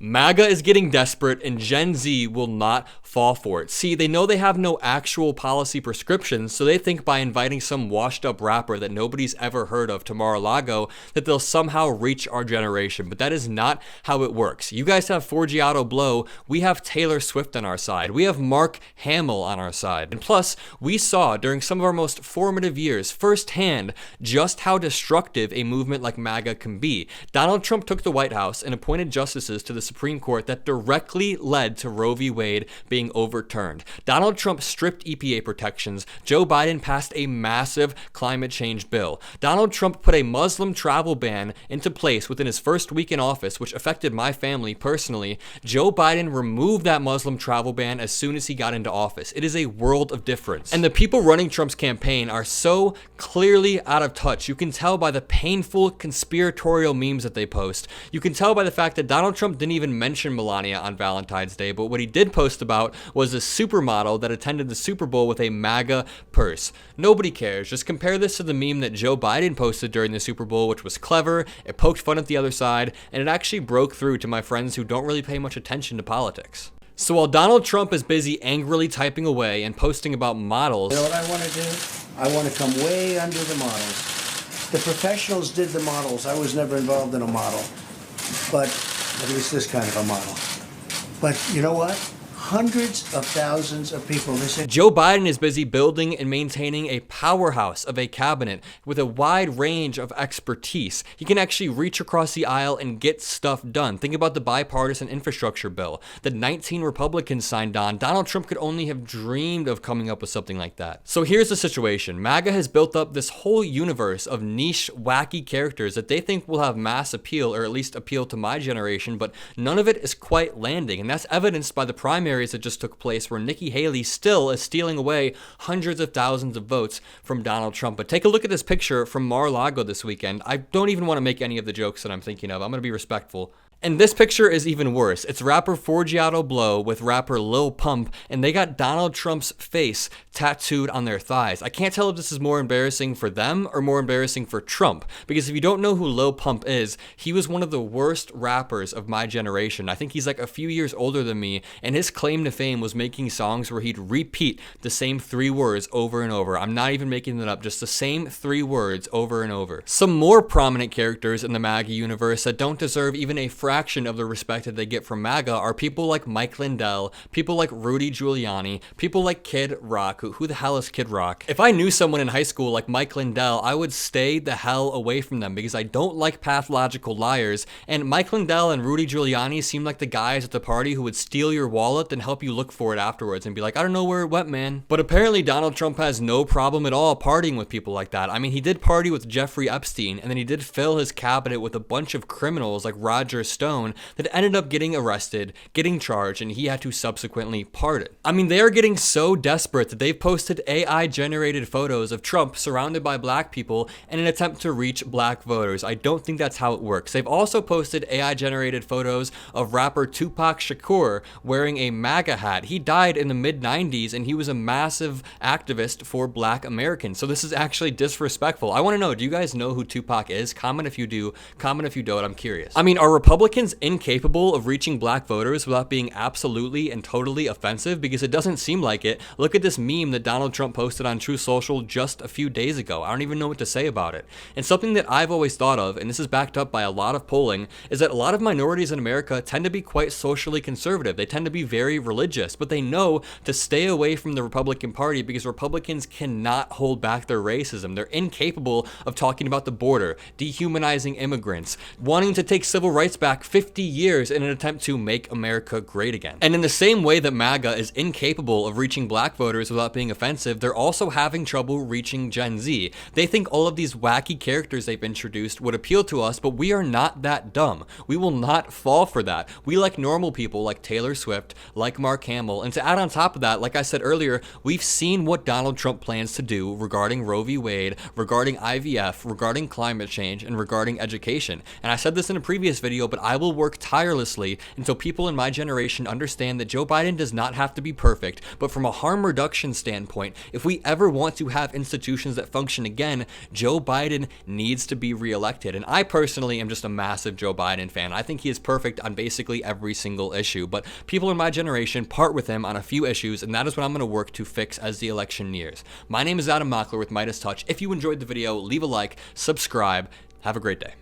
MAGA is getting desperate and Gen Z will not fall for it. See, they know they have no actual policy prescriptions, so they think by inviting some washed up rapper that nobody's ever heard of to Mar-a-Lago that they'll somehow reach our generation. But that is not how it works. You guys have Forgiato Blow, we have Taylor Swift on our side, we have Mark Hamill on our side. And plus, we saw during some of our most formative years firsthand just how destructive a movement like MAGA can be. Donald Trump took the White House and appointed justices to the Supreme Court that directly led to Roe v. Wade being overturned. Donald Trump stripped EPA protections. Joe Biden passed a massive climate change bill. Donald Trump put a Muslim travel ban into place within his first week in office, which affected my family personally. Joe Biden removed that Muslim travel ban as soon as he got into office. It is a world of difference. And the people running Trump's campaign are so clearly out of touch. You can tell by the painful conspiratorial memes that they post. You can tell by the fact that Donald Trump didn't even mention Melania on Valentine's Day, but what he did post about was a supermodel that attended the Super Bowl with a MAGA purse. Nobody cares. Just compare this to the meme that Joe Biden posted during the Super Bowl, which was clever, it poked fun at the other side, and it actually broke through to my friends who don't really pay much attention to politics. So while Donald Trump is busy angrily typing away and posting about models, you know what I want to do? I want to come way under the models. The professionals did the models. I was never involved in a model, but at least this kind of a model. But you know what? Hundreds of thousands of people. Joe Biden is busy building and maintaining a powerhouse of a cabinet with a wide range of expertise. He can actually reach across the aisle and get stuff done. Think about the bipartisan infrastructure bill that 19 Republicans signed on. Donald Trump could only have dreamed of coming up with something like that. So here's the situation. MAGA has built up this whole universe of niche, wacky characters that they think will have mass appeal, or at least appeal to my generation, but none of it is quite landing. And that's evidenced by the primaries that just took place, where Nikki Haley still is stealing away hundreds of thousands of votes from Donald Trump. But take a look at this picture from Mar-a-Lago this weekend. I don't even want to make any of the jokes that I'm thinking of. I'm going to be respectful. And this picture is even worse. It's rapper Forgiato Blow with rapper Lil Pump, and they got Donald Trump's face tattooed on their thighs. I can't tell if this is more embarrassing for them or more embarrassing for Trump, because if you don't know who Lil Pump is, he was one of the worst rappers of my generation. I think he's like a few years older than me, and his claim to fame was making songs where he'd repeat the same 3 words over and over. I'm not even making that up, just the same 3 words over and over. Some more prominent characters in the MAGA universe that don't deserve even a fraction of the respect that they get from MAGA are people like Mike Lindell, people like Rudy Giuliani, people like Kid Rock. Who the hell is Kid Rock? If I knew someone in high school like Mike Lindell, I would stay the hell away from them because I don't like pathological liars. And Mike Lindell and Rudy Giuliani seem like the guys at the party who would steal your wallet and help you look for it afterwards and be like, I don't know where it went, man. But apparently Donald Trump has no problem at all partying with people like that. I mean, he did party with Jeffrey Epstein, and then he did fill his cabinet with a bunch of criminals like Roger Stone that ended up getting arrested, getting charged, and he had to subsequently pardon. I mean, they are getting so desperate that they've posted AI-generated photos of Trump surrounded by black people in an attempt to reach black voters. I don't think that's how it works. They've also posted AI-generated photos of rapper Tupac Shakur wearing a MAGA hat. He died in the mid-90s, and he was a massive activist for black Americans. So this is actually disrespectful. I want to know, do you guys know who Tupac is? Comment if you do. Comment if you don't. I'm curious. I mean, are Republicans incapable of reaching black voters without being absolutely and totally offensive? Because it doesn't seem like it. Look at this meme that Donald Trump posted on Truth Social just a few days ago. I don't even know what to say about it. And something that I've always thought of, and this is backed up by a lot of polling, is that a lot of minorities in America tend to be quite socially conservative. They tend to be very religious, but they know to stay away from the Republican Party because Republicans cannot hold back their racism. They're incapable of talking about the border, dehumanizing immigrants, wanting to take civil rights back 50 years in an attempt to make America great again. And in the same way that MAGA is incapable of reaching black voters without being offensive, they're also having trouble reaching Gen Z. They think all of these wacky characters they've introduced would appeal to us, but we are not that dumb. We will not fall for that. We like normal people like Taylor Swift, like Mark Hamill, and to add on top of that, like I said earlier, we've seen what Donald Trump plans to do regarding Roe v. Wade, regarding IVF, regarding climate change, and regarding education. And I said this in a previous video, but I will work tirelessly until people in my generation understand that Joe Biden does not have to be perfect, but from a harm reduction standpoint, if we ever want to have institutions that function again, Joe Biden needs to be reelected. And I personally am just a massive Joe Biden fan. I think he is perfect on basically every single issue, but people in my generation part with him on a few issues, and that is what I'm going to work to fix as the election nears. My name is Mockler with Meidas Touch. If you enjoyed the video, leave a like, subscribe. Have a great day.